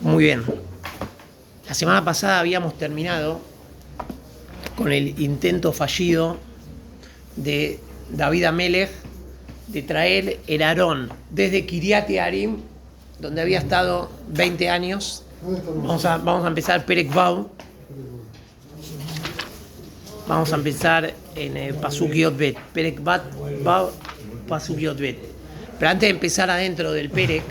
Muy bien. La semana pasada habíamos terminado con el intento fallido de David Amelech de traer el Aarón desde Kiryat Yearim, donde había estado 20 años. Vamos a empezar Perek Vav. Vamos a empezar en Pasuk Yotbet. Perek Vav, Pasuk Yotbet. Pero antes de empezar adentro del Perek,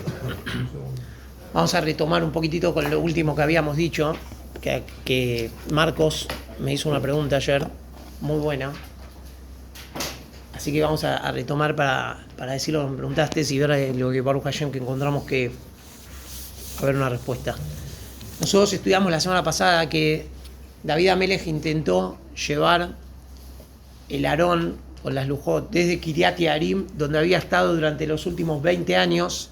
vamos a retomar un poquitito con lo último que habíamos dicho, que Marcos me hizo una pregunta ayer, muy buena. Así que vamos a retomar para decir lo que me preguntaste y ver lo que Baruch Hashem que encontramos que haber una respuesta. Nosotros estudiamos la semana pasada que David Amelech intentó llevar el Aarón con las Lujot desde Kiryat Yearim, donde había estado durante los últimos 20 años,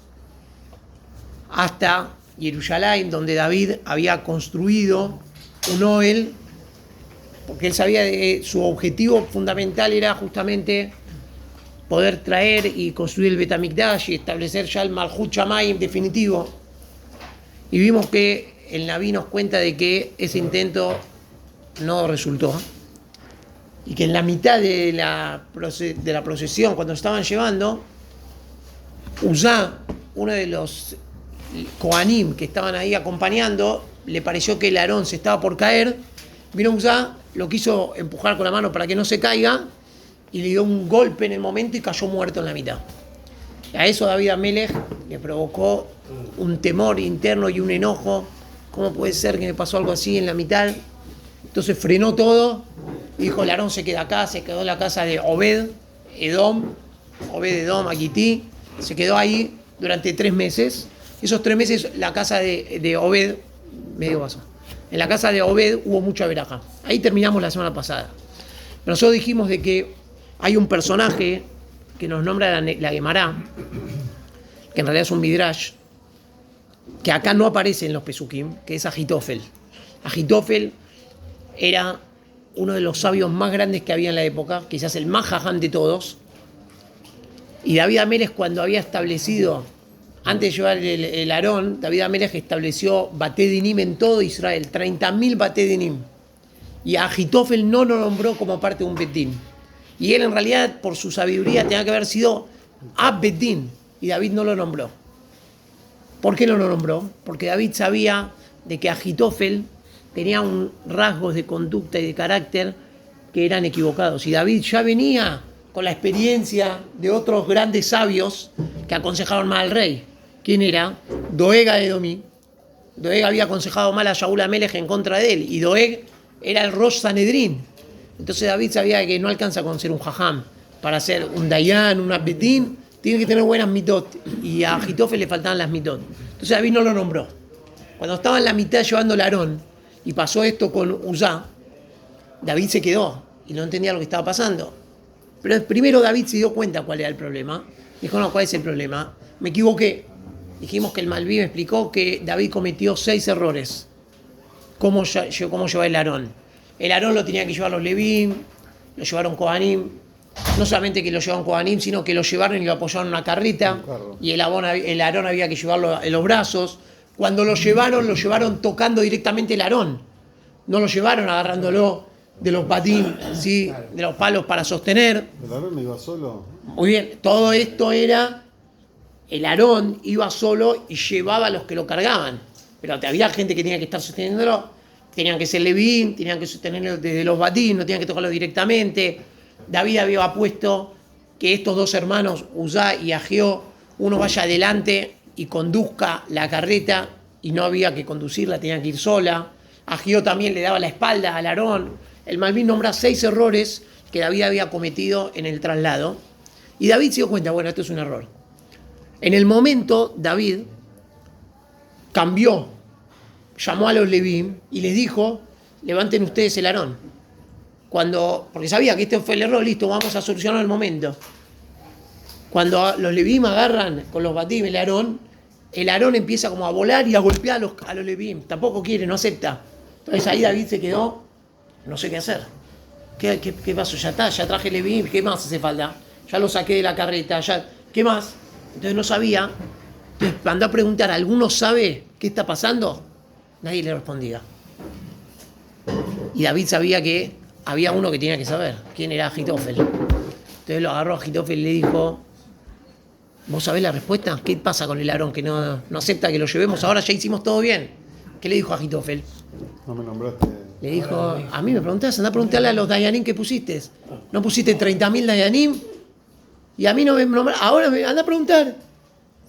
hasta Jerusalén, donde David había construido un Ohel, porque él sabía que su objetivo fundamental era justamente poder traer y construir el Bet HaMikdash y establecer ya el Malchut Shamayim definitivo. Y vimos que el Naví nos cuenta de que ese intento no resultó y que en la mitad de la procesión, cuando estaban llevando, Uzá, uno de los Kohanim que estaban ahí acompañando, le pareció que el Aarón se estaba por caer. Vino Uzá, lo quiso empujar con la mano para que no se caiga y le dio un golpe en el momento y cayó muerto en la mitad. A eso David Amelech le provocó un temor interno y un enojo. ¿Cómo puede ser que me pasó algo así en la mitad? Entonces frenó todo y dijo: el Aarón se queda acá. Se quedó en la casa de Obed Edom, Agití. Se quedó ahí durante 3 meses. Esos 3 meses la casa de Obed, medio vaso, en la casa de Obed hubo mucha verajá. Ahí terminamos la semana pasada. Pero nosotros dijimos de que hay un personaje que nos nombra la Gemara, que en realidad es un Midrash, que acá no aparece en los Pesukim, que es Ahitofel. Ahitofel era uno de los sabios más grandes que había en la época, quizás el más jajam de todos. Y David Amelech, cuando había establecido, antes de llevar el Aarón, David Amelech estableció Bate Dinim en todo Israel, 30.000 Bate Dinim. Y a Ahitofel no lo nombró como parte de un Betín. Y él en realidad, por su sabiduría, tenía que haber sido Ab Betín. Y David no lo nombró. ¿Por qué no lo nombró? Porque David sabía de que Ahitofel tenía rasgos de conducta y de carácter que eran equivocados. Y David ya venía con la experiencia de otros grandes sabios que aconsejaron mal al rey. ¿Quién era? Doeg Edomí. Doeg había aconsejado mal a Shaul Amelech en contra de él. Y Doeg era el Rosh Sanedrín. Entonces David sabía que no alcanza con ser un jajam. Para ser un Dayan, un Abbetín, tiene que tener buenas mitot. Y a Ahitofel le faltaban las mitot. Entonces David no lo nombró. Cuando estaba en la mitad llevando el Aarón y pasó esto con Uzá, David se quedó y no entendía lo que estaba pasando. Pero primero David se dio cuenta cuál era el problema. Dijo: no, ¿cuál es el problema? Me equivoqué. Dijimos que el Malví me explicó que David cometió 6 errores. ¿Cómo llevar el Aarón? El Aarón lo tenía que llevar los Levín, lo llevaron Kohanim. No solamente que lo llevaron Kohanim, sino que lo llevaron y lo apoyaron en una carreta. Y el Aarón había que llevarlo en los brazos. Cuando lo llevaron tocando directamente el Aarón. No lo llevaron agarrándolo de los batín, ¿sí? De los palos para sostener. ¿El Aarón iba solo? Muy bien, todo esto era, el Aarón iba solo y llevaba a los que lo cargaban. Pero había gente que tenía que estar sosteniéndolo, tenían que ser Levín, tenían que sostenerlo desde los batín, no tenían que tocarlo directamente. David había puesto que estos 2 hermanos, Uzá y Agió, uno vaya adelante y conduzca la carreta, y no había que conducirla, tenían que ir sola. Agió también le daba la espalda al Aarón. El Malvin nombra 6 errores que David había cometido en el traslado. Y David se dio cuenta: bueno, esto es un error. En el momento, David cambió, llamó a los Levín y les dijo: levanten ustedes el Aarón. Porque sabía que este fue el error, listo, vamos a solucionar el momento. Cuando los Levín agarran con los batim el Aarón empieza como a volar y a golpear a los Levín. Tampoco quiere, no acepta. Entonces ahí David se quedó: no sé qué hacer. ¿Qué pasó? Ya está, ya traje Levín, ¿qué más hace falta? Ya lo saqué de la carreta, ¿qué más? Entonces no sabía Entonces, mandó a preguntar, ¿alguno sabe qué está pasando? Nadie le respondía. Y David sabía que había uno que tenía que saber, quién era Agitofel. Entonces lo agarró a Agitofel y le dijo, ¿vos sabés la respuesta? ¿Qué pasa con el Aarón que no acepta que lo llevemos? Ahora ya hicimos todo bien. ¿Qué le dijo a Agitofel? No me nombraste. Le dijo, a mí me preguntás, anda a preguntarle a los Dayanim que pusiste. ¿No pusiste 30.000 Dayanim? Y a mí no me nombraste. Ahora anda a preguntar.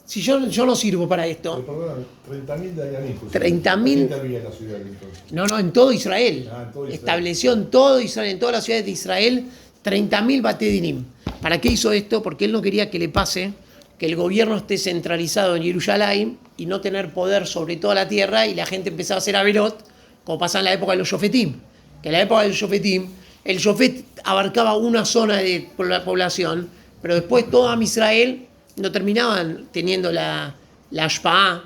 Si yo no sirvo para esto. Perdón, 30.000 Dayanim. 30.000. ¿Quién había en la ciudad entonces? No, en todo Israel. En todo Israel. Estableció en todo Israel, en todas las ciudades de Israel, 30.000 Batedinim. ¿Para qué hizo esto? Porque él no quería que le pase que el gobierno esté centralizado en Jerusalén y no tener poder sobre toda la tierra y la gente empezaba a hacer averot, como pasa en la época de los Shofetim. Que en la época de los Shofetim, el Shofet abarcaba una zona de la población, pero después todo Israel no terminaban teniendo la Ashpa'á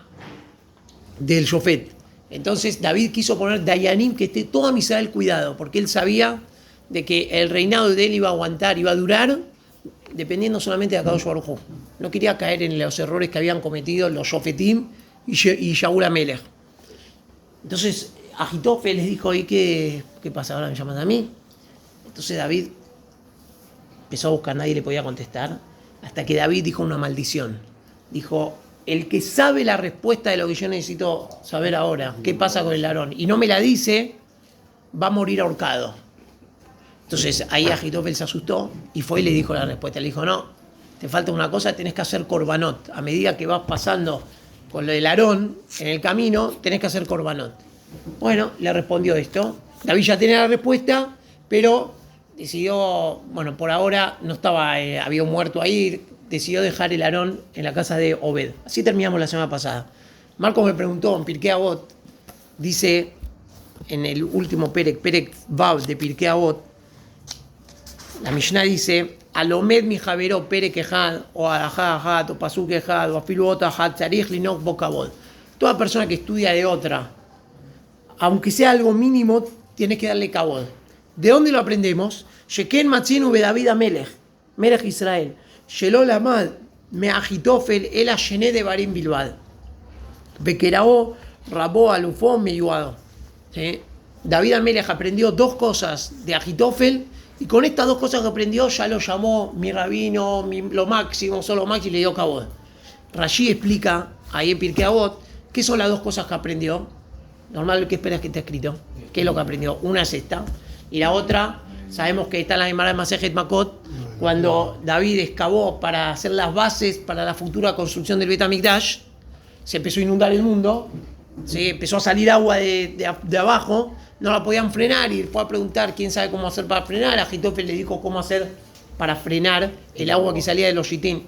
del Shofet. Entonces David quiso poner Dayanim, que esté toda Israel cuidado, porque él sabía de que el reinado de él iba a aguantar, iba a durar, dependiendo solamente de Akadosh Baruj Hu. No quería caer en los errores que habían cometido los Shofetim y Shaul HaMelech. Entonces Agitofel les dijo, ¿y qué pasa? ¿Ahora me llaman a mí? Entonces David empezó a buscar, nadie le podía contestar, hasta que David dijo una maldición. Dijo, el que sabe la respuesta de lo que yo necesito saber ahora, qué pasa con el Aarón, y no me la dice, va a morir ahorcado. Entonces ahí Agitofel se asustó y fue y le dijo la respuesta. Le dijo, no, te falta una cosa, tenés que hacer korbanot. A medida que vas pasando con lo del Aarón en el camino, tenés que hacer korbanot. Bueno, le respondió esto. David ya tenía la respuesta, pero decidió, bueno, por ahora no estaba, había un muerto ahí, decidió dejar el Aarón en la casa de Obed. Así terminamos la semana pasada. Marcos me preguntó en Pirkei Avot, dice en el último Perek Vav de Pirkei Avot, la Mishnah dice, Alomed mi javero Perek Ejad, o Alajá Ajad, o Pasuk Ejad, o Afilu Ot Ajad, Tzarich Linok Bokavod. Toda persona que estudia de otra, aunque sea algo mínimo, tienes que darle kabod. ¿De dónde lo aprendemos? Sheken Matzinu David Amelech, Melech Israel. Shelol Amad, me Agitofel, el Ashené de Barim Bilbad. Bekerao, Rabó, Alufón, Meyuado. David Amelech aprendió dos cosas de Agitofel, y con estas dos cosas que aprendió, ya lo llamó mi rabino, lo máximo, solo máximo, y le dio kabod. Rashi explica ahí en Pirkei Avot qué son las dos cosas que aprendió. Normal, ¿qué esperas que esté escrito? ¿Qué es lo que aprendió? Una es esta, y la otra, sabemos que está en la Gemara de Masejet Makot, cuando David excavó para hacer las bases para la futura construcción del Bet HaMikdash, se empezó a inundar el mundo, ¿sí? Empezó a salir agua de abajo, no la podían frenar y fue a preguntar quién sabe cómo hacer para frenar. Agitofel le dijo cómo hacer para frenar el agua que salía de los Shittim.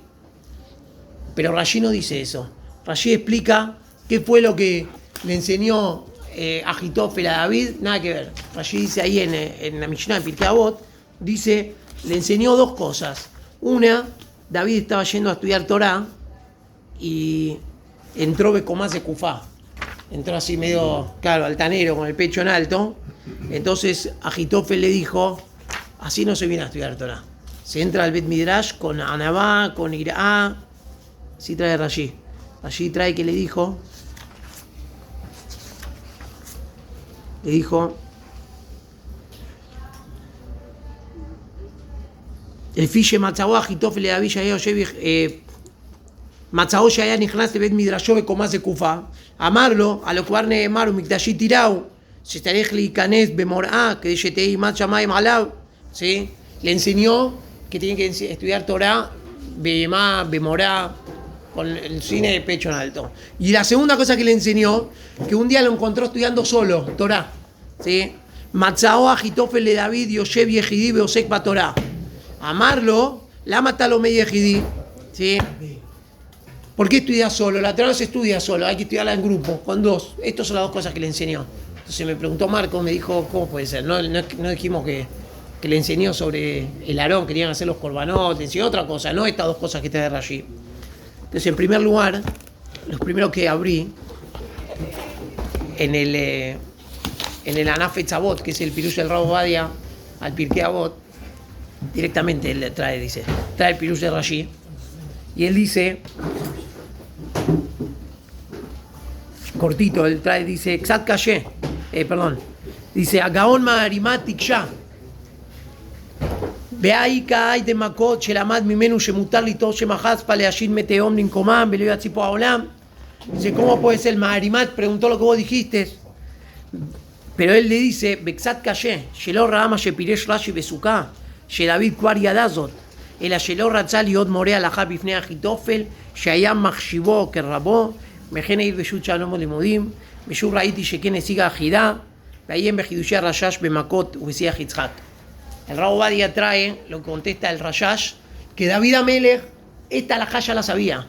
Pero Rashi no dice eso. Rashi explica qué fue lo que le enseñó Agitofel a David, nada que ver. Rashi dice ahí en la Mishnah de Pirkei Avot, dice, le enseñó dos cosas. Una, David estaba yendo a estudiar Torah y entró Becomás de Kufá. Entró así medio, claro, altanero, con el pecho en alto. Entonces Agitofel le dijo, así no se viene a estudiar Torah. Se entra al Bet Midrash con Anabá, con Irá. Así trae Rashi. Rashi trae que le dijo, el fiche Matzahó Agitofel de David ya Matzahó ya נכנס לבית מדרשו בקומה זקופה, אמר לו, הלא כבר נאמר ומקדשי תיראו, שצריך להיכנס במוראה כדי שתהיה אימת שמיים עליו, ¿sí? Le enseñó que tiene que estudiar Torah במוראה, con el cine de pecho en alto. Y la segunda cosa que le enseñó, que un día lo encontró estudiando solo, Torah, ¿sí? Matzahó Agitofel de David Yoshev Yehidí Beosek Batorah. Amarlo, la matalo me Yehidí, ¿sí? ¿Por qué estudia solo? La Torah no se estudia solo, hay que estudiarla en grupo, con dos. Estas son las dos cosas que le enseñó. Entonces me preguntó Marco, me dijo, ¿cómo puede ser? No dijimos que le enseñó sobre el Aarón, querían hacer los korbanot, le enseñó otra cosa, no estas dos cosas que trae Rashi. Entonces, en primer lugar, los primeros que abrí en el Anaf Etzavot, que es el Pirush del Rabo Badia, al Pirkei Avot, directamente él trae el Pirush de Rashi, y él dice cortito, él trae, dice, Exat Calle, perdón, dice, Agaon Maharimatik ya. Beaika hay de Makot, Shelamad Mimenu Shemutar Lito Shemahaz, Paleashit Meteom Ninkomam, Beleo Atzipo Aolam. Dice, ¿cómo puede ser el Maharimat? Preguntó lo que vos dijiste. Pero él le dice, Bexat Calle, Shelo Rahama Shepiresh Rashi Besuká, Shedavid Kwari Adazot, el Ashelo Ratzal Yod Morea la Bifnei Achitofel, Shayam Machshibo Kerrabo, Mejene Ir Beshut Shalom Limudim, Beshur Raiti Shekene Siga Ajidá, Bayem Bejidushia Rashash Bemakot Ubesía Hitzhak. El Rabo Badia trae, lo que contesta el Rashash, que David Amelech, esta alajá ya la sabía.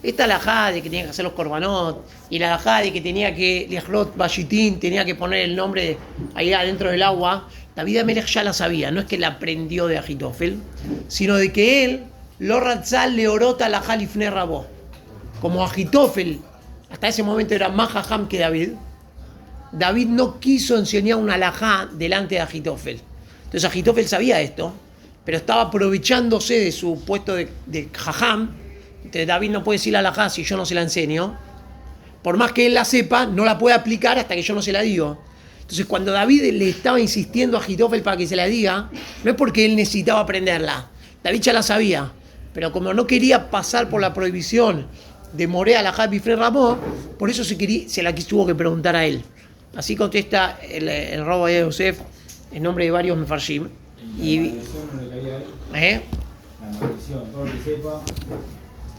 Esta alajá de que tenía que hacer los korbanot, y la alajá de que tenía que, Lechlot Bashitín, tenía que poner el nombre ahí adentro del agua, David Amelech ya la sabía. No es que la aprendió de Agitofel, sino de que él, lo Ratzal le orota alajá lifnei Rabó. Como Agitofel, hasta ese momento era más jajam que David, David no quiso enseñar una alajá delante de Agitofel. Entonces Agitofel sabía esto, pero estaba aprovechándose de su puesto de jajam. Entonces David no puede decir la alajá si yo no se la enseño. Por más que él la sepa, no la puede aplicar hasta que yo no se la digo. Entonces cuando David le estaba insistiendo a Agitofel para que se la diga, no es porque él necesitaba aprenderla. David ya la sabía, pero como no quería pasar por la prohibición de Morea alajá bifnei Rabó, por eso se la tuvo que preguntar a él. Así contesta el Rabo de Yosef en nombre de varios mefarshim. Y la maldición, todo lo que sepa.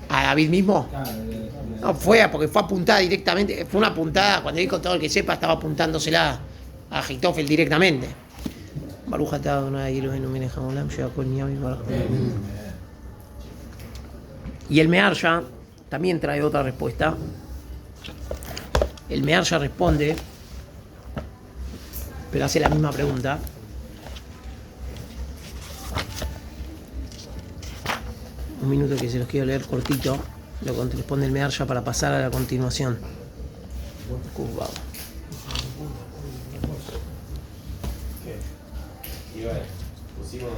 ¿A David mismo? No, porque fue apuntada directamente. Fue una apuntada, cuando dijo todo el que sepa, estaba apuntándosela a Agitofel directamente. Y el Mearsha también trae otra respuesta. El Mearsha responde, pero hace la misma pregunta. Un minuto que se los quiero leer cortito, lo que responde el Mearsha para pasar a la continuación. Pusimos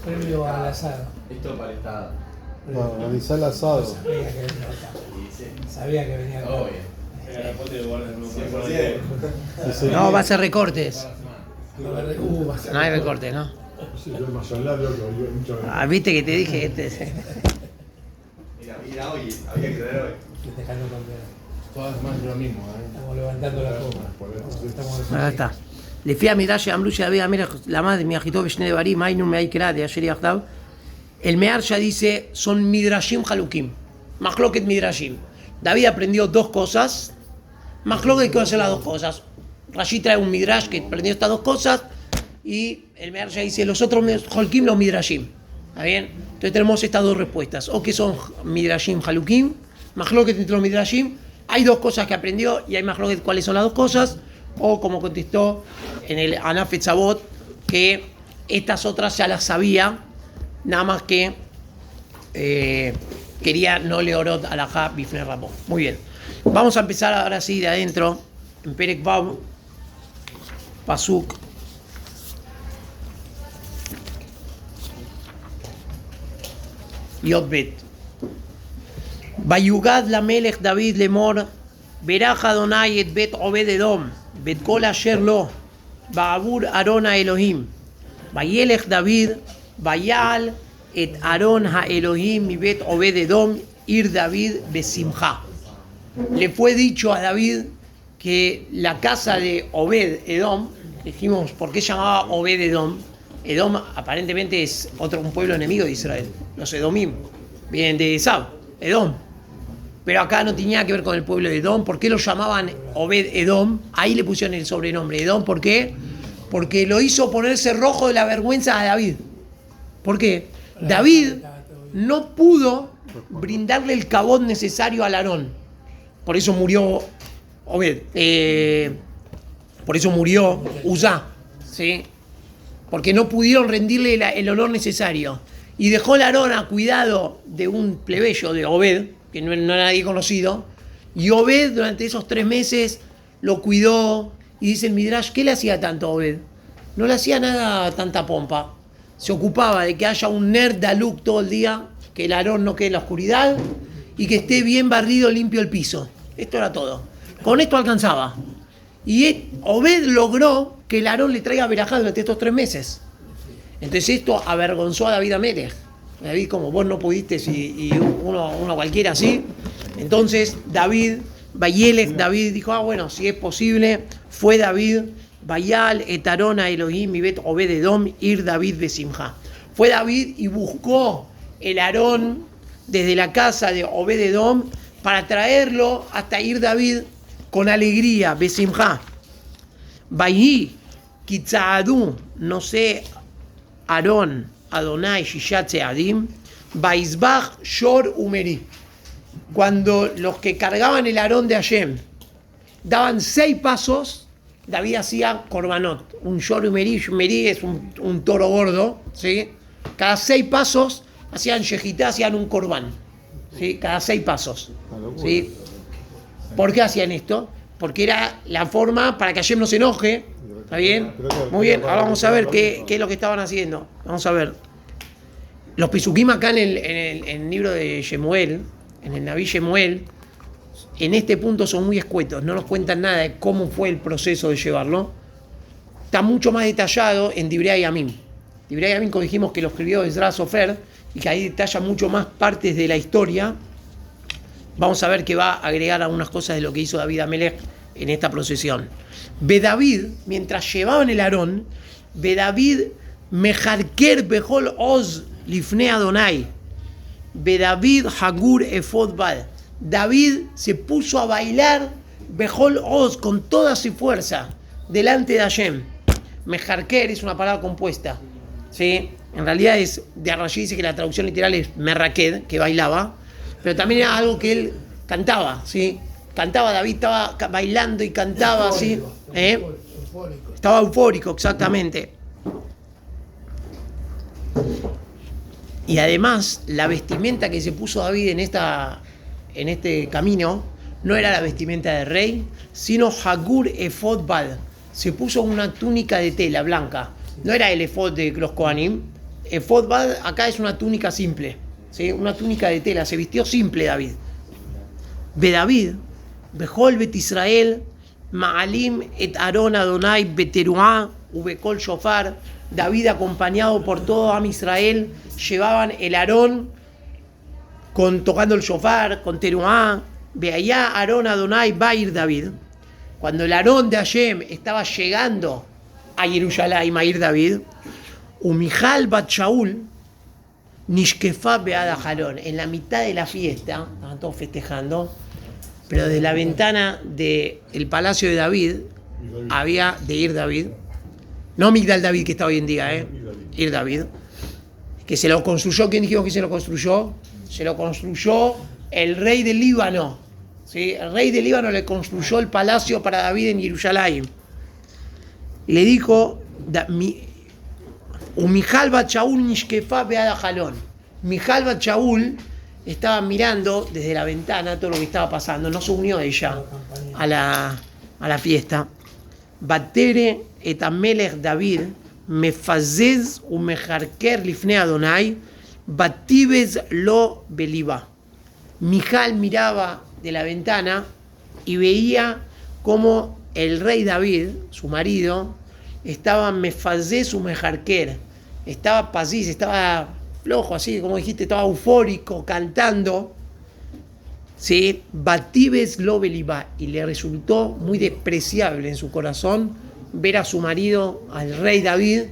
previo al asado. esto para el estado. No, analizar el asado. Sabía que venía acá. Obvio. No, va a ser recortes. No No hay recortes, ¿no? Sí, yo más hablar de otro, yo mucho Ah, viste que te dije. Mira, hoy, había que traer hoy. Dejando campeón. Todas más lo mismo, Estamos levantando la copa. Ahí está. לפי המידע שאמרו שדוד המלך למד מאחיתו בשני דברים, היינו מאי קרא דאשר יחדיו, el Mearsha dice, son midrashim halukim, machloket midrashim. David aprendió dos cosas, machloket que va a ser las dos cosas. Rashi trae un midrash que aprendió estas dos cosas, y el Mearsha dice, los otros halkim, los midrashim. ¿Está bien? Entonces tenemos estas dos respuestas, o que son midrashim halukim, machloket entre los midrashim. Hay dos cosas que aprendió, y hay machloket cuáles son las dos cosas, o como contestó en el Anaf Etzavot, que estas otras ya las sabía, nada más que quería no le orot alajá bifnei Rabó. Muy bien, vamos a empezar ahora sí de adentro, en Perek Vav, Pasuk Yod Bet. Vayugad la Melech David lemor, Beraj Adonai et Bet Obed Edom, Bet Kol Asher Lo, Ba'abur Aron HaElohim, Vayelech David, Vayal et Aron HaElohim mi Bet Obed Edom, Ir David Besimcha. Le fue dicho a David que la casa de Obed Edom, dijimos, ¿por qué llamaba Obed Edom? Edom aparentemente es un pueblo enemigo de Israel, los Edomim, vienen de Esab, Edom. Pero acá no tenía que ver con el pueblo de Edom. ¿Por qué lo llamaban Obed Edom? Ahí le pusieron el sobrenombre Edom. ¿Por qué? Porque lo hizo ponerse rojo de la vergüenza a David. ¿Por qué? David no pudo brindarle el cabot necesario al Aarón. Por eso murió Obed. Por eso murió Uzá. ¿Sí? Porque no pudieron rendirle el honor necesario. Y dejó el Aarón a cuidado de un plebeyo de Obed, que no era nadie conocido, y Obed durante esos 3 meses lo cuidó, y dice el Midrash, ¿qué le hacía tanto a Obed? No le hacía nada, tanta pompa, se ocupaba de que haya un ner daluk todo el día, que el Aarón no quede en la oscuridad, y que esté bien barrido, limpio el piso. Esto era todo. Con esto alcanzaba. Y Obed logró que el Aarón le traiga verajá durante estos 3 meses. Entonces esto avergonzó a David Amelech. David, como vos no pudiste y uno cualquiera así. Entonces David dijo, bueno, si es posible, fue David, Bayal, Etarona, Elohim, Ibet, Obed-Edom, Ir David Besimha. Fue David y buscó el Aarón desde la casa de Obed-Edom para traerlo hasta Ir David con alegría, Besimha. Bayhi, Kitzaadu, no sé, Aarón, Adonai, Shishat Seadim, Baizbach, Shor, Umeri. Cuando los que cargaban el Aarón de Hashem daban 6 pasos, David hacía korbanot, un Shor Umeri. Umeri es un toro gordo, ¿sí? Cada 6 pasos hacían shejitá, hacían un corbán, ¿sí? Cada 6 pasos, ¿sí? ¿Por qué hacían esto? Porque era la forma para que Hashem no se enoje. ¿Está bien? Muy bien, ahora vamos a ver qué es lo que estaban haciendo. Vamos a ver. Los Pesukim acá en el libro de Shemuel, en el Naví Shemuel, en este punto son muy escuetos, no nos cuentan nada de cómo fue el proceso de llevarlo. Está mucho más detallado en Divrei Yamim. Divrei Yamim, como dijimos, que lo escribió Ezra Sofer, y que ahí detalla mucho más partes de la historia. Vamos a ver que va a agregar algunas cosas de lo que hizo David Amelech en esta procesión. David, mientras llevaban el Aarón, David mejarker bejol oz lifne Adonai. David hagur efod bad. David se puso a bailar bejol oz con toda su fuerza delante de Hashem. Mejarker es una palabra compuesta, ¿sí? En realidad es de Rashi, dice que la traducción literal es merraked, que bailaba, pero también era algo que él cantaba, ¿sí? Cantaba, David estaba bailando y cantaba así. Eufórico. Estaba eufórico, exactamente. Y además, la vestimenta que se puso David en este camino no era la vestimenta de rey, sino Hagur Efod Bad. Se puso una túnica de tela blanca. No era el efod de los Kohanim. Efod Bad acá es una túnica simple, ¿sí? Una túnica de tela. Se vistió simple David. David, Bejol Bet Israel, Maalim et Aarón Adonai Beteruá, Ubekol Shofar. David, acompañado por todo Am Israel, llevaban el Aarón tocando el shofar, con Teruá. Ve allá Aarón Adonai Bair David. Cuando el Aarón de Hashem estaba llegando a Jerusalén, a Ir David, Umijal Bat Shaul, Nishkefa Beada Jalón. En la mitad de la fiesta, estaban todos festejando, pero de la ventana del palacio de David, había de Ir David, no Migdal David que está hoy en día, Ir David, que se lo construyó. ¿Quién dijo que se lo construyó? Se lo construyó el rey del Líbano, ¿sí? El rey del Líbano le construyó el palacio para David en Jerusalén. Le dijo, Umijal Bat Shaul Nishkefa Beada Jalón. Mijal Bat Shaul estaba mirando desde la ventana todo lo que estaba pasando, no se unió ella a la fiesta. Batere et Amelech David mefazez umejarker lifne Adonai batibez lo beliba. Mijal miraba de la ventana y veía cómo el rey David, su marido, estaba mefazez umejarker, estaba pasiz, estaba flojo, así como dijiste, estaba eufórico, cantando, ¿sí? Batibes lo beliba, y le resultó muy despreciable en su corazón ver a su marido, al rey David,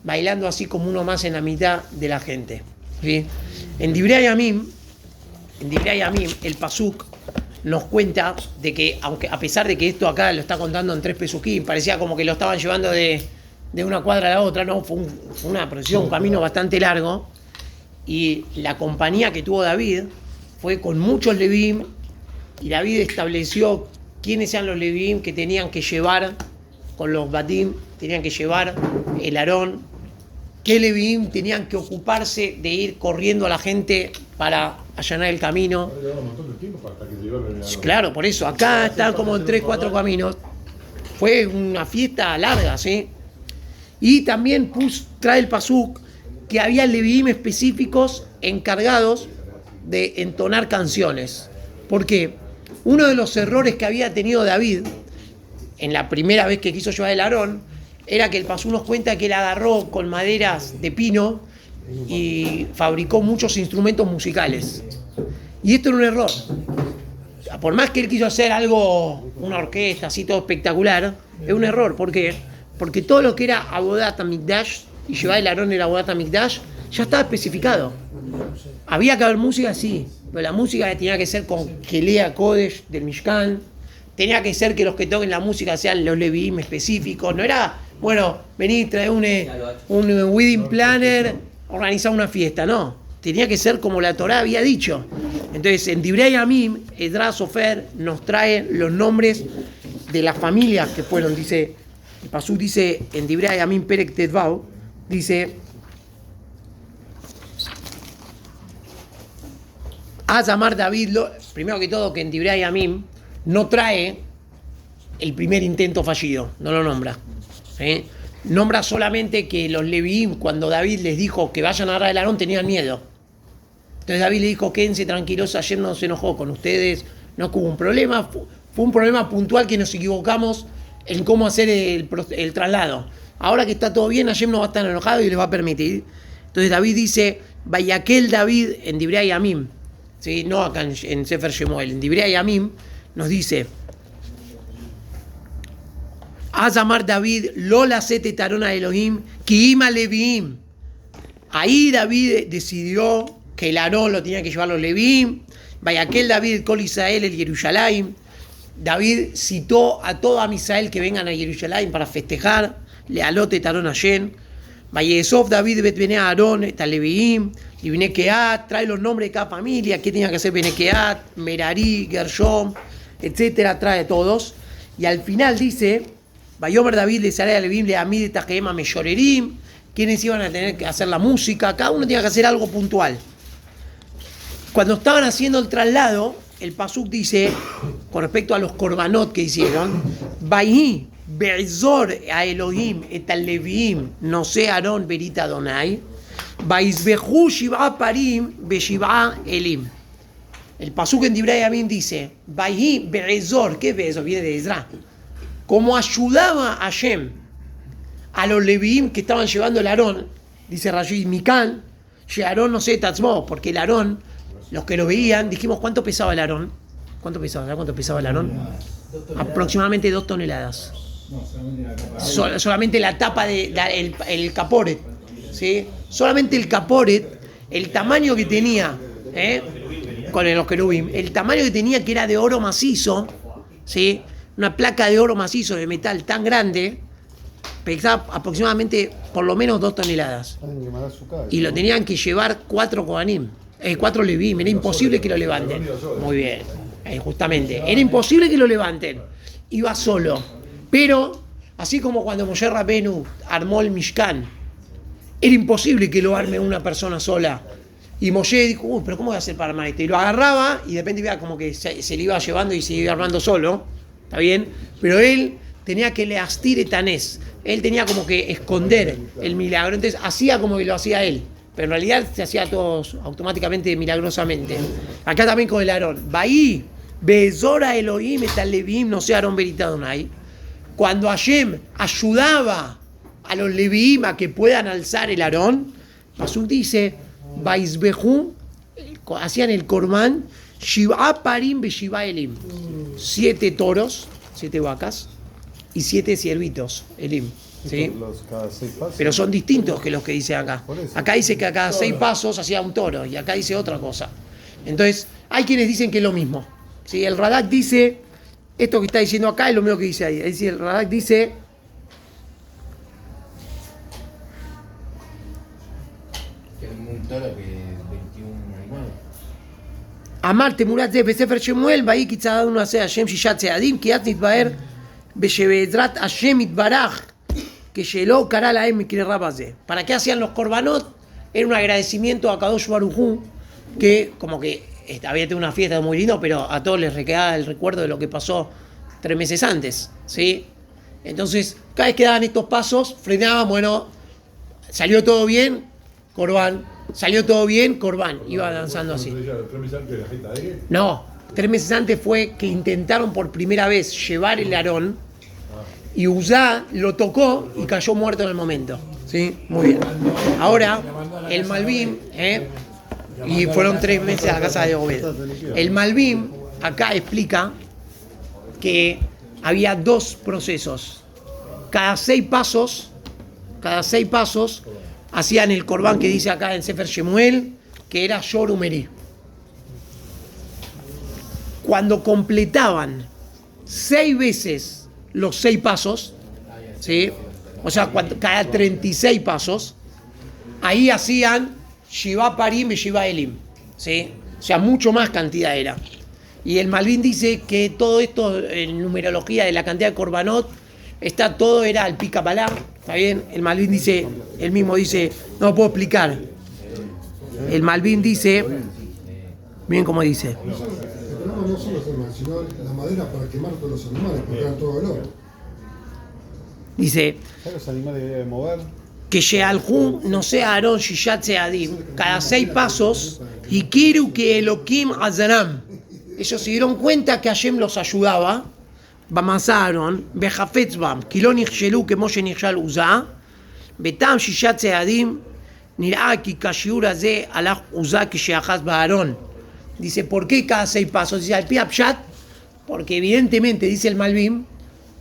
bailando así como uno más en la mitad de la gente, ¿sí? En Divrei Yamim, el pasuk nos cuenta de que, aunque a pesar de que esto acá lo está contando en 3 pesukim, parecía como que lo estaban llevando de una cuadra a la otra, no, fue una procesión, un camino bastante largo. Y la compañía que tuvo David fue con muchos Levíim, y David estableció quiénes eran los Levíim que tenían que llevar con los Batim, tenían que llevar el Aarón, qué Levíim tenían que ocuparse de ir corriendo a la gente para allanar el camino. Claro, por eso, acá están como en 3, 4 caminos. Fue una fiesta larga, ¿sí? Y también trae el pasuk que había Levíim específicos encargados de entonar canciones. ¿Por qué? uno de los errores que había tenido David en la primera vez que quiso llevar el Aarón era que el Pasú nos cuenta que él agarró con maderas de pino y fabricó muchos instrumentos musicales. Y esto era un error. Por más que él quiso hacer algo, una orquesta así todo espectacular, es un error. ¿Por qué? Porque todo lo que era Avodat HaMikdash y llevar el Aarón era Avodat HaMikdash ya estaba especificado. Había que haber música, sí, pero la música tenía que ser con Kelea Kodesh del Mishkan, tenía que ser que los que toquen la música sean los Leviim específicos, no era, bueno, vení, trae un wedding planner, organizar una fiesta, no, tenía que ser como la Torá había dicho. Entonces, en Divrei Yamim, Esdras Sofer nos trae los nombres de las familias que fueron, dice, el Pasuk dice en Divrei Yamim Perek Tetvau, dice, Amar David, primero que todo que en Divrei Yamim no trae el primer intento fallido, no lo nombra. Nombra solamente que los Leviim, cuando David les dijo que vayan a agarrar el Aarón, tenían miedo. Entonces David le dijo, quédense tranquilos, ayer no se enojó con ustedes, no hubo un problema, fue un problema puntual que nos equivocamos en cómo hacer el traslado. Ahora que está todo bien, Hashem no va a estar enojado y les va a permitir. Entonces David dice, Vayaquel David en Divrei Yamim, ¿sí? No acá en Sefer Shemuel, en Divrei Yamim nos dice, Amar David, Lola Sete Tarona Elohim, Kiima Leviim. Ahí David decidió que el Aarón lo tenía que llevar los Leviim. Vayaquel David, Kol Israel, el Yerushalayim. David citó a todo Amisael que vengan a Yerushalayim para festejar. Lealote Tarón Hashem. Vayesov David Bet Bene Aarón, Leviim. Y Bene Keat, trae los nombres de cada familia. ¿Qué tenía que hacer Bene Keat? Merari, Gershom, etcétera, trae todos. Y al final dice, Vayomer David le Sarai a Leviim, le Amid Tajema Meyorerim. Quienes iban a tener que hacer la música. Cada uno tenía que hacer algo puntual. Cuando estaban haciendo el traslado, el Pasuk dice, con respecto a los korbanot que hicieron, Vayhi Be'ezor a Elohim et al Leviim, no sé Aarón Berita Adonai, Vaizbehu Shiva Parim Beshiva Elim. El Pasuk en Divrei Yamim dice, Vayhi Be'ezor, ¿qué es Be'ezor? Viene de Ezra. Como ayudaba a Hashem a los Leviim que estaban llevando el Aarón, dice Rashi Mikan, Aarón no sé Tatzmo, porque el Aarón, los que lo veían, dijimos, ¿cuánto pesaba el Aarón? ¿Cuánto pesaba? ¿Sabes cuánto pesaba el Aarón? Aproximadamente 2 toneladas. Solamente la tapa, el caporet, ¿sí? Solamente el caporet, el tamaño que tenía, con los querubim, el tamaño que tenía, que era de oro macizo, ¿sí? Una placa de oro macizo, de metal tan grande, pesaba aproximadamente por lo menos 2 toneladas. Y lo tenían que llevar 4 Kohanim, 4 Leviim, era imposible que lo levanten. Muy bien, justamente, era imposible que lo levanten. Iba solo. Pero, así como cuando Moshe Rabenu armó el Mishkan, era imposible que lo arme una persona sola. Y Moshe dijo, uy, pero ¿cómo voy a hacer para armar esto? Y lo agarraba y de repente iba como que se le iba llevando y se iba armando solo. ¿Está bien? Pero él tenía que leastir etanés. Él tenía como que esconder el milagro. Entonces hacía como que lo hacía él. Pero en realidad se hacía todo automáticamente, milagrosamente. Acá también con el Aarón. Bahí, Bezora Elohim et al Leviim, no sé Aarón Berita Adonai. Cuando Hashem ayudaba a los Leviim a que puedan alzar el Aarón, Pasuk dice, Vaizbehu, hacían el Korban, Shiva Parim Beshiva Elim. 7 toros, 7 vacas y 7 ciervitos, Elim. ¿Sí? Pero son distintos que los que dice acá. Acá dice que a cada 6 pasos hacía un toro y acá dice otra cosa. Entonces, hay quienes dicen que es lo mismo. ¿Sí? El Radak dice, esto que está diciendo acá es lo mismo que dice ahí. Es decir, el Radak dice, que es un toro que 21 animales. Amar Temurat Zeh Besefer Shemuel, Bahí Kitzadad uno hace Hashem Shishat Seadim, Kiat Nitbaer, Beshebedrat Hashem Itbaraj, que Shelo Karal Aem Mikre Rabazé. ¿Para qué hacían los korbanot? Era un agradecimiento a Kadosh Baruj Hu, que como que había tenido una fiesta muy linda, pero a todos les quedaba el recuerdo de lo que pasó 3 meses antes, ¿sí? Entonces, cada vez que daban estos pasos, frenaban, bueno, salió todo bien, Corbán, salió todo bien, Corbán, iba danzando así. No, 3 meses antes fue que intentaron por primera vez llevar el Aarón y Uzá lo tocó y cayó muerto en el momento. ¿Sí? Muy bien. Ahora, el Malbim, y fueron 3 meses a la casa de Obed. El Malbim acá explica que había 2 procesos. Cada 6 pasos hacían el corbán que dice acá en Sefer Shemuel, que era Yorumeri. Cuando completaban 6 veces los 6 pasos, ¿sí? O sea, cada 36 pasos, ahí hacían Shiva Parim y Shiva Elim, ¿sí? O sea, mucho más cantidad era. Y el Malbim dice que todo esto, en numerología de la cantidad de korbanot, todo era al Picapalá, ¿está bien? El Malbim dice, él mismo dice, no lo puedo explicar. El Malbim dice, miren cómo dice. El problema no solo es el mal, sino la madera para quemar todos los animales, porque eran todo olor. Dice ¿Sabes los animales que deben mover? que Shealhu no sea Aarón Shishat Seadim, cada 6 pasos, y quiero que Elohim Azanam. Ellos se dieron cuenta que Hashem los ayudaba. Bamazaron, Bejafetzbam, Kilon Ichshelu, que Moshe Nichal Uzá, Betam Shishat Seadim, Niraki Kashiura Ze, Alach Uzá, que Sheachaz Baaron. Dice, ¿por qué cada 6 pasos? Dice, al Piapshat, porque evidentemente, dice el Malbim,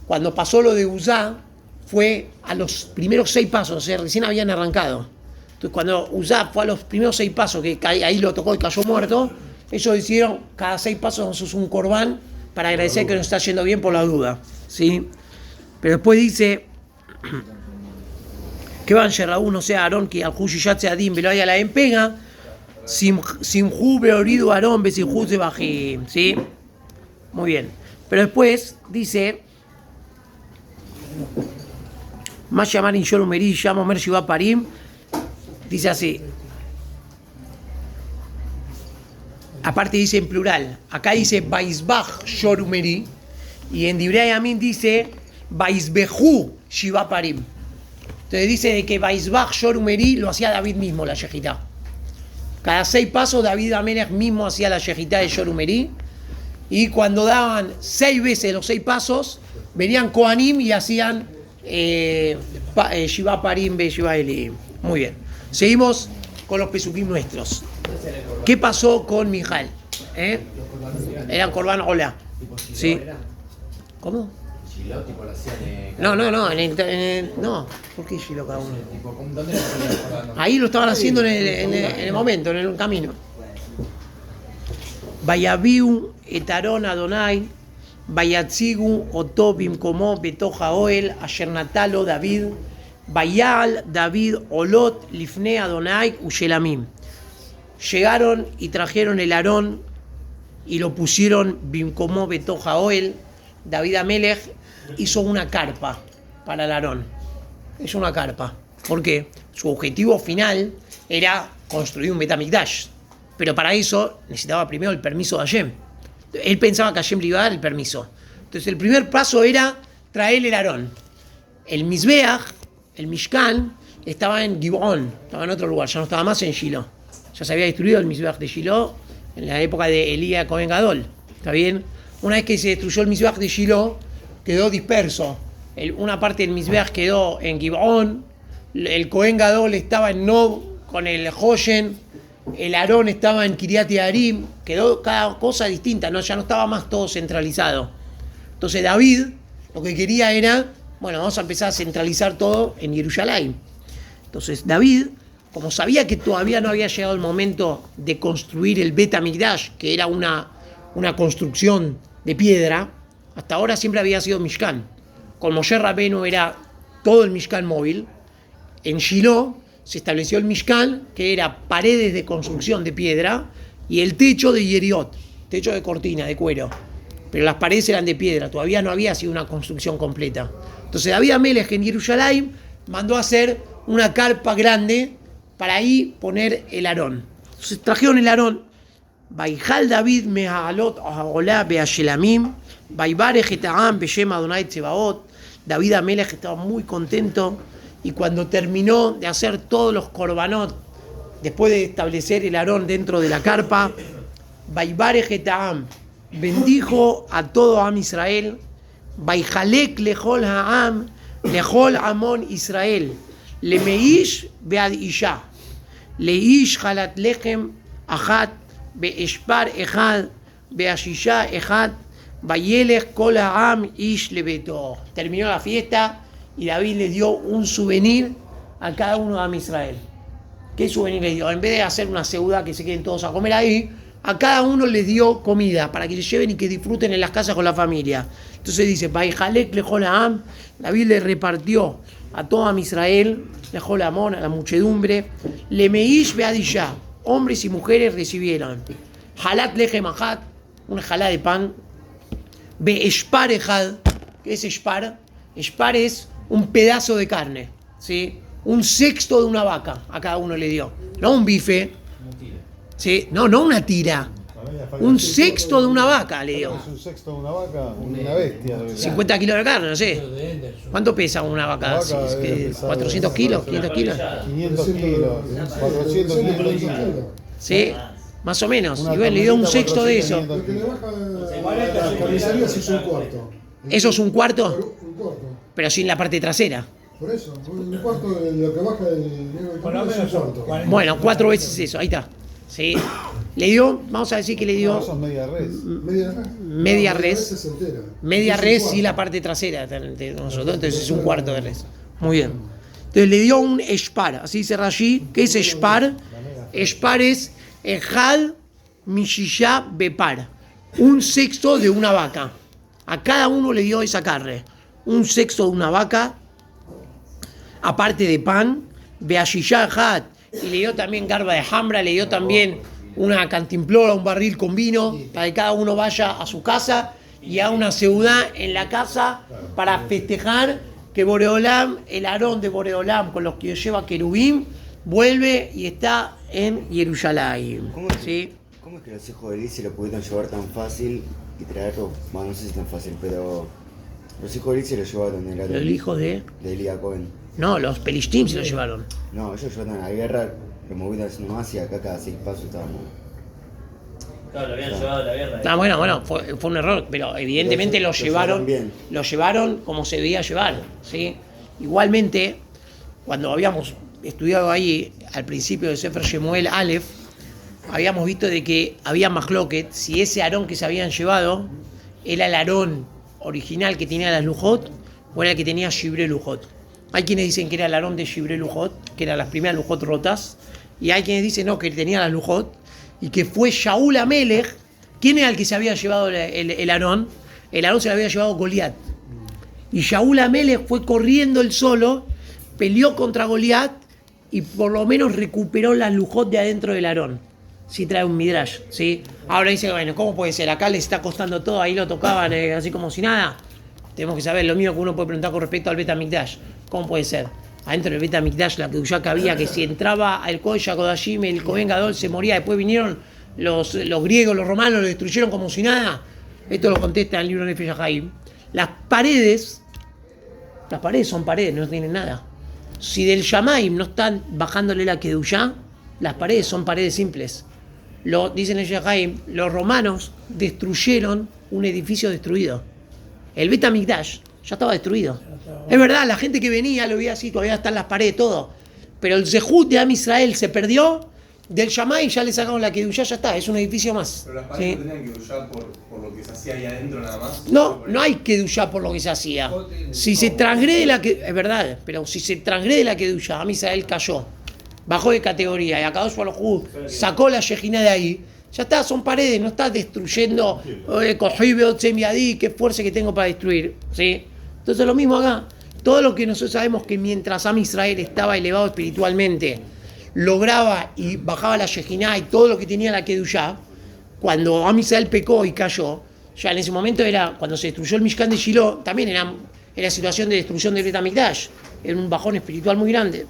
cuando pasó lo de Uzá, fue a los primeros 6 pasos, o sea, recién habían arrancado. Entonces, cuando Uzá fue a los primeros 6 pasos, que ahí lo tocó y cayó muerto, ellos decidieron, cada 6 pasos nosotros un corbán para agradecer que nos está yendo bien por la duda, ¿sí? Pero después dice que van Raúl no sea Aarón, que al Jushishat Seadim, pero haya la empega, Simjú Beorido Aarón, Besimjú se bajim, ¿sí? Muy bien. Pero después dice, más llamar in Yorumeri, llamo Mer Shiva Parim, dice así. Aparte dice en plural, acá dice Baisbach Yorumeri, y en Divrei Yamin dice Baisbehu Shiva Parim. Entonces dice de que Baisbach Yorumeri lo hacía David mismo, la Shejitá. Cada 6 pasos David Amelech mismo hacía la Shejitá de Yorumeri, y cuando daban 6 veces los 6 pasos, venían Kohanim y hacían Shiva Parim be Shiva Elim. Muy bien. Seguimos con los pesukim nuestros. ¿Qué pasó con Mijal? Eran Corban Olá. ¿Sí? ¿Cómo? Shiloh, tipo lo hacían No. No. ¿Por qué Shiloh cada uno? tipo, ¿dónde lo ponían Corban? Ahí lo estaban haciendo en el momento, en el camino. Vayaviu etaron Adonai, Vayatzigu otobim como betoja oel, asher natalo David, Vayal David olot lifne Adonai ushelamim. Llegaron y trajeron el Aarón y lo pusieron bimcomó betoja oel. David Amelech hizo una carpa para el Aarón. Hizo una carpa. ¿Por qué? Su objetivo final era construir un Betamikdash. Pero para eso necesitaba primero el permiso de Hashem. Él pensaba que Hashem le iba a dar el permiso. Entonces el primer paso era traer el Aarón. El Mizbeach, el Mishkan, estaba en Gibón, estaba en otro lugar, ya no estaba más en Shiloh. Ya se había destruido el Mizbeach de Shiloh en la época de Elías Cohen Gadol. ¿Está bien? Una vez que se destruyó el Mizbeach de Shiloh, quedó disperso. Una parte del Mizbeach quedó en Gibón, el Cohen Gadol estaba en Nob con el Hoshen, el Aarón estaba en Kiriat Yearim, quedó cada cosa distinta, ¿no? Ya no estaba más todo centralizado. Entonces David lo que quería era, bueno, vamos a empezar a centralizar todo en Jerusalén. Entonces David, como sabía que todavía no había llegado el momento de construir el Bet Hamikdash, que era una construcción de piedra, hasta ahora siempre había sido Mishkan. Con Moshe Rabbeinu era todo el Mishkan móvil. En Shiloh se estableció el Mishkan, que era paredes de construcción de piedra, y el techo de Yeriot, techo de cortina, de cuero. Pero las paredes eran de piedra, todavía no había sido una construcción completa. Entonces David Amelech en Jerusalén mandó a hacer una carpa grande para ahí poner el Aarón. Entonces trajeron el Aarón. Baijal David mehalot olá beashelamim, baibarech et ha'am beshem Adonai Tzebaot. David Amelech estaba muy contento, y cuando terminó de hacer todos los korbanot, después de establecer el Aarón dentro de la carpa, baibarech et ha'am, bendijo a todo Am Israel, Baijalek lejol ha'am, lejol amon Israel, lemeish bead isha, leish halat lechem achat, beeshpar echad, beashisha echad, bayelech kol ha'am ish lebeto. Terminó la fiesta y David le dio un souvenir a cada uno de Am Israel. ¿Qué souvenir les dio? En vez de hacer una seuda que se queden todos a comer ahí, a cada uno les dio comida para que se lleven y que disfruten en las casas con la familia. Entonces dice, Baijalek lejol ha'am, David le repartió a todo Am Israel, lejol amon, a la muchedumbre, lemeish beadisha, hombres y mujeres recibieron halat lechem achat, una jalá de pan, beeshpar echad, ¿qué es eshpar? Eshpar es un pedazo de carne, ¿sí? Un sexto de una vaca a cada uno le dio, no un bife, ¿sí? No una tira, un sexto de una vaca le dio. Es un sexto de una vaca, una bestia. 50 kilos de carne, no sé. ¿Cuánto pesa una vaca? La vaca Es que debe pesar 400 kilos, 500 kilos. 500 kilos, 400 kilos. Sí, más o menos. Una Y bueno, le dio un camioneta, sexto de eso. 400, Lo que le baja a la carnicería sí es un cuarto. ¿Eso es un cuarto? Un cuarto. Pero sin la parte trasera. Por eso, un cuarto de lo que baja del negro Por lo es un menos son cuarto. 40. Bueno, 4 veces eso, ahí está. Sí. Le dio, vamos a decir que le No, dio eso es media res. Media res. Media No, res. es entera. media Es un res cuarto. y la parte trasera de nosotros, entonces es un cuarto de res. Muy bien. Entonces le dio un eshpar, así dice Rashi. ¿Qué es eshpar? Eshpar es ejad mishisha bepar, un sexto de una vaca. A cada uno le dio esa carne, un sexto de una vaca, aparte de pan, beashisha ejad, y le dio también garba de jambra, le dio también una cantimplora, un barril con vino, para que cada uno vaya a su casa y haga una seudá en la casa para festejar que Boreolam, el Aarón de Boreolam con los que lleva querubín, vuelve y está en Jerusalén. ¿Sí? ¿Cómo es que los hijos de Eli se lo pudieron llevar tan fácil y traerlo? Bueno, no sé si es tan fácil, pero los hijos de Eli se lo llevaron el El hijo de... Eli a Cohen. No, los Pelishtim se lo llevaron. No, ellos llevaron a la guerra, removidos haciendo más y acá cada 6 pasos estábamos. Claro, lo habían llevado a la guerra. Ah, bueno, fue un error, pero evidentemente Lo llevaron bien. lo llevaron como se debía llevar, ¿sí? Igualmente, cuando habíamos estudiado ahí al principio de Sefer Shemuel Aleph, habíamos visto de que había mahloket, si ese Aarón que se habían llevado era el Aarón original que tenía las Lujot o era el que tenía Shibre Lujot. Hay quienes dicen que era el Aarón de Shibre Lujot, que eran las primeras Lujot rotas, y hay quienes dicen no, que tenía las Lujot, y que fue Shaul Amelech. ¿Quién era el que se había llevado el Aarón? El Aarón se lo había llevado Goliat. Y Shaul Amelech fue corriendo él solo, peleó contra Goliat y por lo menos recuperó las Lujot de adentro del Aarón. Sí trae un midrash, ¿sí? Ahora dice, bueno, ¿cómo puede ser? Acá les está costando todo, ahí lo tocaban así como si nada. Tenemos que saber lo mismo que uno puede preguntar con respecto al Bet HaMikdash. ¿Cómo puede ser? Adentro del Bet HaMikdash, la Kedushá que había, que si entraba al Kodesh HaKodashim, el Kohen Gadol se moría, después vinieron los griegos, los romanos, lo destruyeron como si nada. Esto lo contesta en el libro de Nefesh HaChaim. Las paredes son paredes, no tienen nada. Si del Shamaim no están bajándole la Kedushá, las paredes son paredes simples. Dicen en Nefesh HaChaim, los romanos destruyeron un edificio destruido. El Bet HaMikdash ya estaba destruido. Es verdad, la gente que venía lo veía así, todavía están las paredes, todo. Pero el Zehut de Am Israel se perdió, del Shammai ya le sacaron la Kedushá, ya está, es un edificio más. Pero las paredes ¿Sí? no tenían que usar por lo que se hacía ahí adentro nada más. No hay Kedushá por lo que se hacía. Si se transgrede la Kedushá, es verdad, pero si se transgrede la Kedushá, Am Israel cayó, bajó de categoría y Akadosh Baruj Hu sacó la Shejina de ahí, ya está, son paredes, no estás destruyendo qué fuerza que tengo para destruir, ¿sí? Entonces lo mismo acá, todo lo que nosotros sabemos que mientras Am Israel estaba elevado espiritualmente, lograba y bajaba la Shejina y todo lo que tenía la Kedushá, cuando Am Israel pecó y cayó, ya en ese momento era, cuando se destruyó el Mishkan de Shiloh, también era situación de destrucción del Bet HaMikdash, era un bajón espiritual muy grande.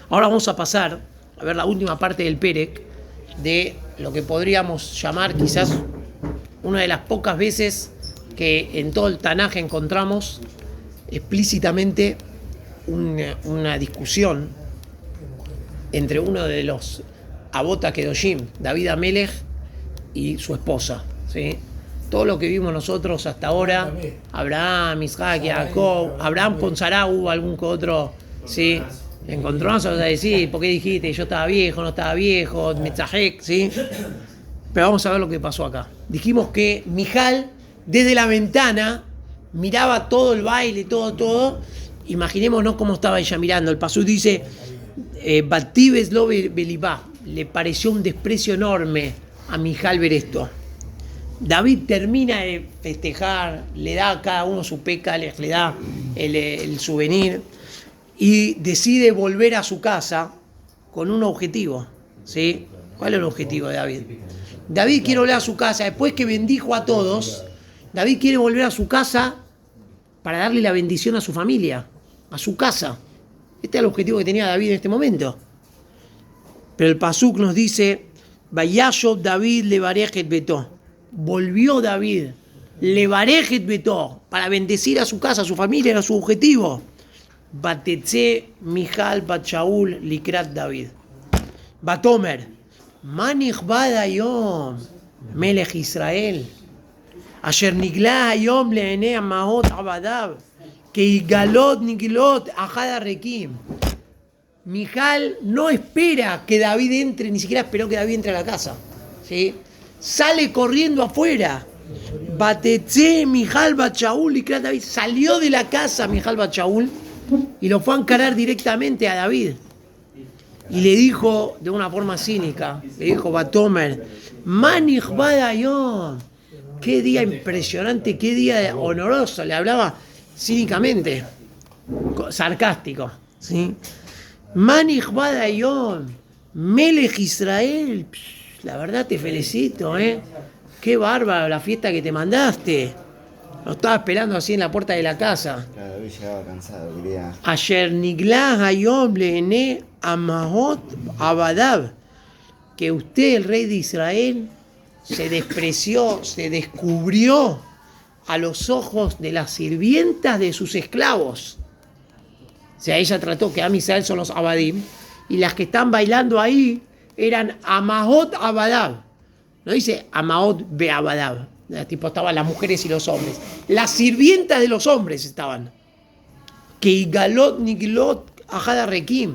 Ahora vamos a pasar a ver la última parte del Perek, de lo que podríamos llamar quizás una de las pocas veces que en todo el Tanaj encontramos explícitamente una discusión entre uno de los Abot HaKedoshim, David HaMelech, y su esposa, ¿sí? todo lo que vimos nosotros hasta ahora, Abraham, Isaac, Jacob, Abraham con Sará, hubo algún que otro, ¿sí? Encontronazo, vas a decir, ¿por qué dijiste? Yo estaba viejo, no estaba viejo, Metzajek, ¿sí? Pero vamos a ver lo que pasó acá. Dijimos que Mijal, desde la ventana, miraba todo el baile, todo. Imaginémonos cómo estaba ella mirando. El pasú dice, Batibes lo belibá. Le pareció un desprecio enorme a Mijal ver esto. David termina de festejar, le da a cada uno su peca, le da el souvenir y decide volver a su casa con un objetivo, ¿sí? ¿Cuál es el objetivo de David? David quiere volver a su casa, después que bendijo a todos, David quiere volver a su casa para darle la bendición a su familia, a su casa. Este es el objetivo que tenía David en este momento. Pero el pasuk nos dice, Vayashov David levarejet betó. Volvió David, levarejet betó, para bendecir a su casa, a su familia, era su objetivo. Batetze Mijal bat Shaul likrat David. Batomer, Manich bada yom, Melech Israel. Asher nigla yom leene amahot abadav, que igalot nigilot ajada rekim. Mijal no espera que David entre, ni siquiera esperó que David entre a la casa, ¿sí? Sale corriendo afuera. Batetze Mijal bat Shaul likrat David. Salió de la casa Mijal bat Shaul y lo fue a encarar directamente a David. Y le dijo de una forma cínica, le dijo Batomer, Manich Badayom, qué día impresionante, qué día honoroso, le hablaba cínicamente, sarcástico, ¿sí? Manich Badayom, Melech Israel, la verdad te felicito, qué bárbaro la fiesta que te mandaste. Lo estaba esperando así en la puerta de la casa. Claro, David llegaba cansado, quería. Ayer niglah hayom leene amahot abadav. Que usted, el rey de Israel, se despreció, se descubrió a los ojos de las sirvientas de sus esclavos. O sea, ella trató que Am Israel son los abadim y las que están bailando ahí eran amahot abadav. No dice amahot beabadav. Tipo, estaban las mujeres y los hombres. Las sirvientas de los hombres estaban. Que igalot nigilot ajada rekim.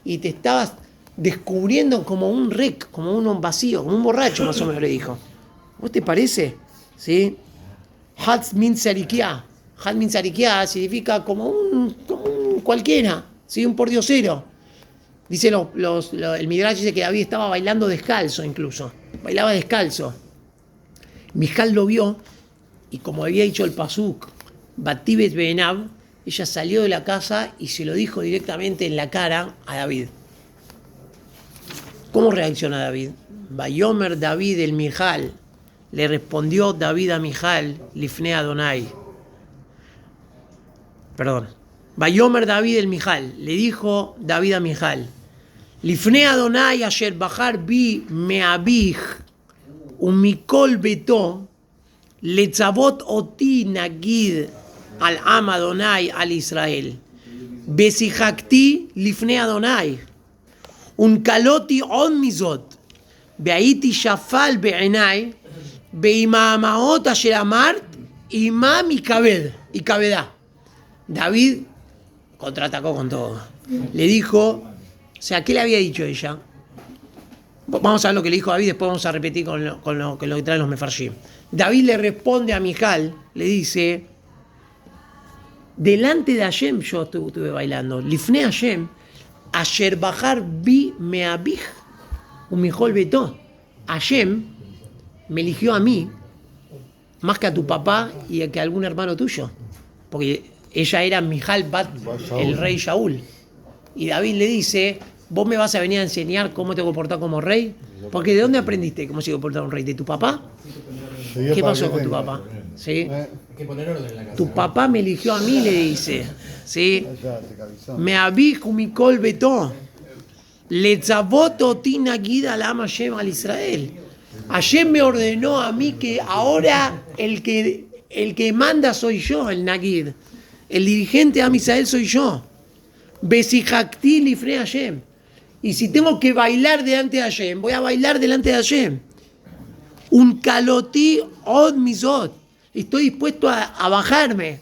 Y te estabas descubriendo como un rec, como un vacío, como un borracho, más o menos le dijo. ¿Vos te parece? ¿Sí? Hatz min sarikia. Hatz min sarikia significa como un cualquiera, ¿sí? Un pordiosero. Dice el Midrash dice que David estaba bailando descalzo incluso. Bailaba descalzo. Mijal lo vio y como había dicho el pasuk, Batibet Benav, ella salió de la casa y se lo dijo directamente en la cara a David. ¿Cómo reacciona David? Vayomer David el Mijal, le respondió David a Mijal, Lifne Adonai. Perdón. Vayomer David el Mijal, le dijo David a Mijal, Lifne Adonai asher bachar bi meabij. Umikol beto letzavot oti nagid al am Adonai al Israel besijakti lifne Adonai un kaloti on mizot beaiti shafal be'enai beimamaot asher amart imam y kabedá. David contraatacó con todo. Le dijo, o sea, ¿qué le había dicho ella? Vamos a ver lo que le dijo David, después vamos a repetir con lo que traen los mefarshim. David le responde a Mijal, le dice, delante de Hashem yo estuve bailando. Lifne Hashem, asher bajar bi meabij, un mijol betó. Hashem me eligió a mí, más que a tu papá y que a algún hermano tuyo. Porque ella era Mijal bat, el rey Shaul. Y David le dice, ¿vos me vas a venir a enseñar cómo te comportar como rey? Porque ¿de dónde aprendiste cómo se comporta un rey? ¿De tu papá? ¿Qué pasó con tu papá? ¿Sí? Hay que poner orden en la casa. Tu papá me eligió a mí, le dice. ¿Sí? Me abijo mi col betó. Le tzavoto tina guida la ama Hashem al Israel. Hashem me ordenó a mí que ahora el que manda soy yo, el Nagid. El dirigente de Am Israel soy yo. Besijakti lifne Hashem. Y si tengo que bailar delante de Hashem, voy a bailar delante de Hashem. Un calotí od misot. Estoy dispuesto a bajarme,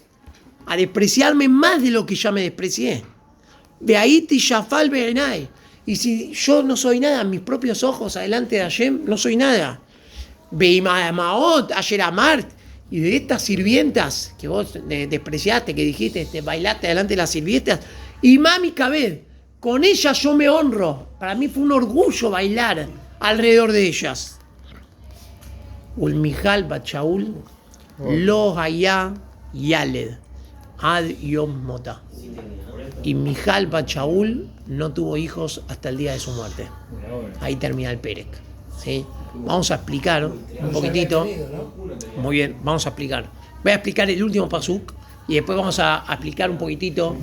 a despreciarme más de lo que ya me desprecié. De ahí ti shafal be'enai. Y si yo no soy nada, en mis propios ojos, adelante de Hashem, no soy nada. Be'imamaot, ayer amart. Y de estas sirvientas que vos despreciaste, que dijiste, te bailaste delante de las sirvientas, y mami cabed, con ellas yo me honro. Para mí fue un orgullo bailar alrededor de ellas. Ulmijal Bachaul, lo haya yaled, ad yom mota. Y Mijal Bachaul no tuvo hijos hasta el día de su muerte. Ahí termina el Perec. ¿Sí? Vamos a explicar un poquitito. Muy bien, vamos a explicar. Voy a explicar el último pasuk y después vamos a explicar un poquitito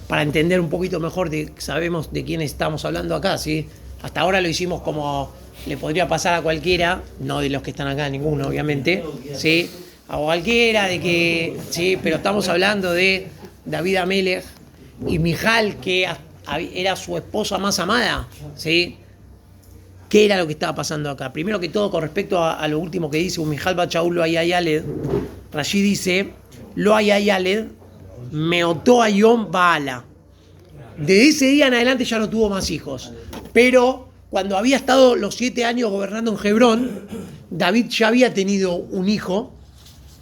para entender un poquito mejor sabemos de quién estamos hablando acá, ¿sí? Hasta ahora lo hicimos como le podría pasar a cualquiera, no de los que están acá, ninguno, obviamente, ¿sí? A cualquiera, de que, sí, pero estamos hablando de David Amelech y Mijal, que era su esposa más amada, ¿sí? ¿Qué era lo que estaba pasando acá? Primero que todo, con respecto a lo último que dice, Mijal Bachaul lo ayayaled, Rashi dice, lo ayayaled, meotó ayom baala. De ese día en adelante ya no tuvo más hijos. Pero cuando había estado los 7 años gobernando en Hebrón, David ya había tenido un hijo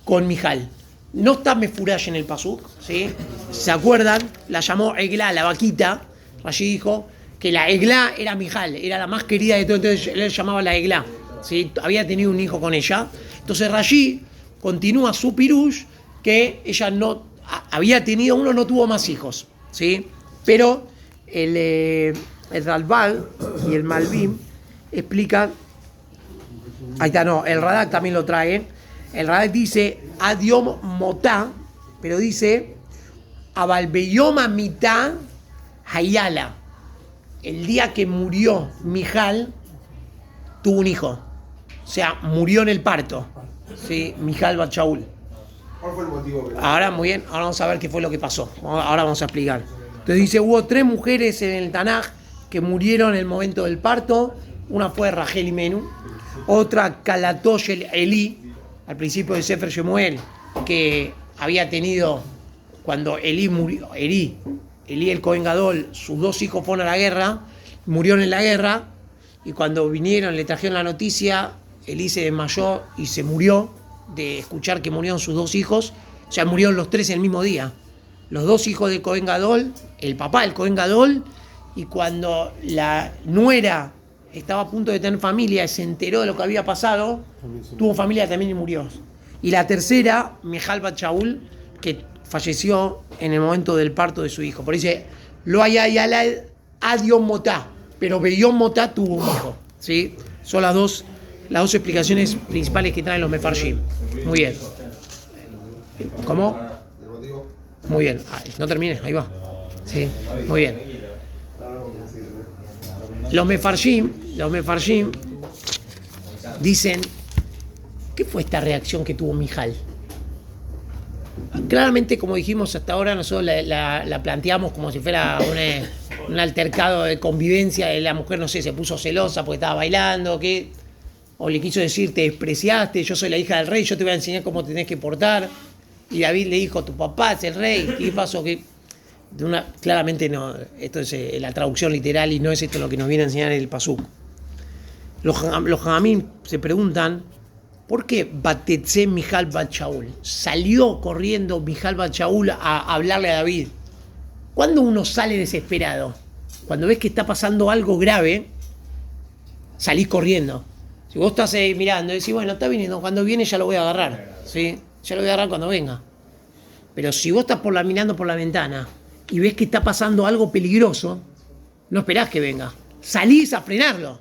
con Mijal. No está Mefurash en el pasuk, ¿sí? ¿Se acuerdan? La llamó Eglá, la vaquita. Rashi dijo que la Eglá era Mijal, era la más querida de todo, entonces él llamaba la Eglá, ¿sí? Había tenido un hijo con ella. Entonces Rashi continúa su pirush que ella no había tenido uno, no tuvo más hijos, ¿sí? Pero el Ralbag y el Malbim explican, ahí está, no, el Radak también lo trae. El Radak dice Adiom Motá, pero dice Abalbeyoma Mitá Hayala. El día que murió Mijal, tuvo un hijo. O sea, murió en el parto. ¿Sí? Mijal Bachaul. ¿Cuál fue el motivo? Ahora, muy bien, ahora vamos a ver qué fue lo que pasó. Ahora vamos a explicar. Entonces dice, hubo 3 mujeres en el Tanaj que murieron en el momento del parto. Una fue Rachel y Menú. Otra, Kalatosh Elí, al principio de Sefer Shemuel, que había tenido, cuando Elí murió, Elí el Cohen Gadol, sus 2 hijos fueron a la guerra, murieron en la guerra, y cuando vinieron, le trajeron la noticia, Elí se desmayó y se murió de escuchar que murieron sus 2 hijos, o sea, murieron los 3 el mismo día. Los 2 hijos del Cohen Gadol, el papá del Cohen Gadol, y cuando la nuera estaba a punto de tener familia y se enteró de lo que había pasado, tuvo familia también y murió. Y la tercera, Mijal Bachaul, que falleció en el momento del parto de su hijo. Por eso dice, lo ayayalad adiom motá, pero Beyom Motá tuvo un hijo, ¿sí? Son las dos explicaciones principales que traen los Mefarshim. Muy bien. ¿Cómo? Muy bien. No termines, ahí va. Sí, muy bien. Los Mefarshim dicen, ¿qué fue esta reacción que tuvo Mijal? Claramente, como dijimos hasta ahora, nosotros la planteamos como si fuera un altercado de convivencia. La mujer, no sé, se puso celosa porque estaba bailando, o le quiso decir, te despreciaste, yo soy la hija del rey, yo te voy a enseñar cómo tenés que portar. Y David le dijo, tu papá es el rey, ¿qué pasó? Claramente no, esto es la traducción literal y no es esto lo que nos viene a enseñar el pasuk. Los Jamamim se preguntan, ¿por qué Batetze Mijal Bachaul? Salió corriendo Mijal Bachaul a hablarle a David. ¿Cuándo uno sale desesperado? Cuando ves que está pasando algo grave, salís corriendo. Si vos estás mirando y decís, bueno, está viniendo, cuando viene ya lo voy a agarrar, ¿sí? Ya lo voy a agarrar cuando venga. Pero si vos estás mirando por la ventana y ves que está pasando algo peligroso, no esperás que venga. Salís a frenarlo.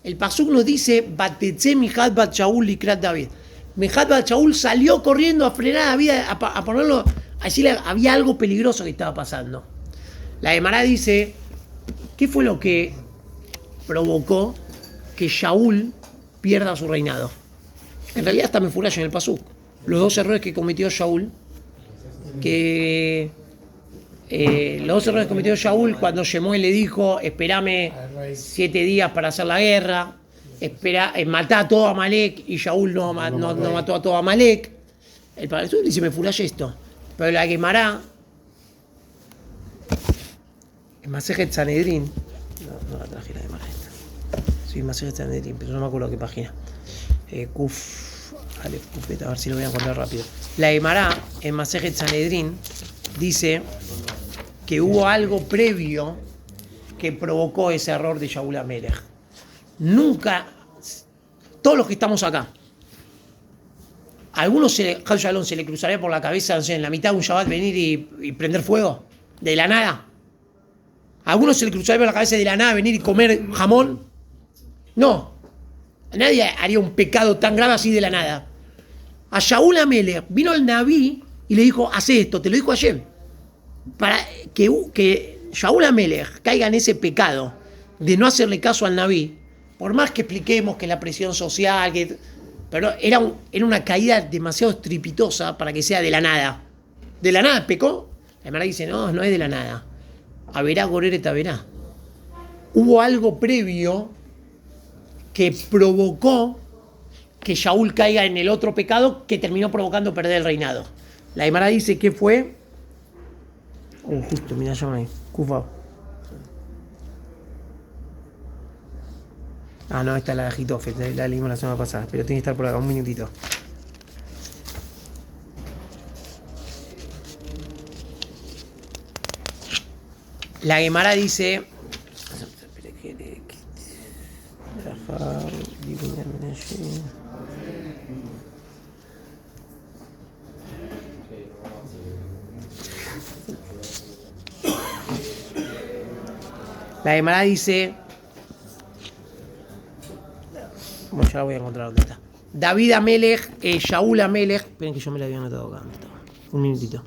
El pasuk nos dice, Batetze Mijal Bachaul likrat David. Mijal Bachaul salió corriendo a frenar a David, a ponerlo, a decirle, había algo peligroso que estaba pasando. La Gemara dice, ¿qué fue lo que provocó que Shaul pierda su reinado? En realidad está Mefurash en el pasuk. Los 2 errores que cometió Shaul, cuando Shemuel le dijo, espérame 7 días para hacer la guerra, espera, matá a todo Amalek y Shaul no mató a todo Amalek. El Padre Jesús dice, me furash esto. Pero la Gemara, en Masejet Sanedrín, no la traje la Gemara esta. Sí, Masejet Sanedrín, pero no me acuerdo qué página. Kuf, Alef, Kufet, a ver si lo voy a encontrar rápido. La Gemara, en Masejet Sanedrín, dice que hubo algo previo que provocó ese error de Shaul Amelech. Nunca, todos los que estamos acá, ¿a algunos se le cruzaría por la cabeza, no sé, en la mitad de un Shabbat venir y prender fuego? ¿De la nada? ¿A algunos se le cruzaría por la cabeza de la nada venir y comer jamón? No. Nadie haría un pecado tan grave así de la nada. A Shaul Amelech vino el Naví y le dijo, haz esto, te lo dijo ayer. Para que Shaul Amelech caiga en ese pecado de no hacerle caso al Naví, por más que expliquemos que la presión social, pero era una caída demasiado estrepitosa para que sea de la nada. ¿De la nada pecó? La Gemara dice, no es de la nada. Haberá goreret haberá. Hubo algo previo que provocó que Shaul caiga en el otro pecado que terminó provocando perder el reinado. La Gemara dice que fue... justo, mira, llama ahí. Kufa. No, esta es la de Agitofet, la leímos la semana pasada, pero tiene que estar por acá, un minutito. La Gemara dice... La Gemara dice... Bueno, ya la voy a encontrar dónde está. David Amelech, Shaul Amelech. Esperen que yo me la había anotado acá. Un minutito.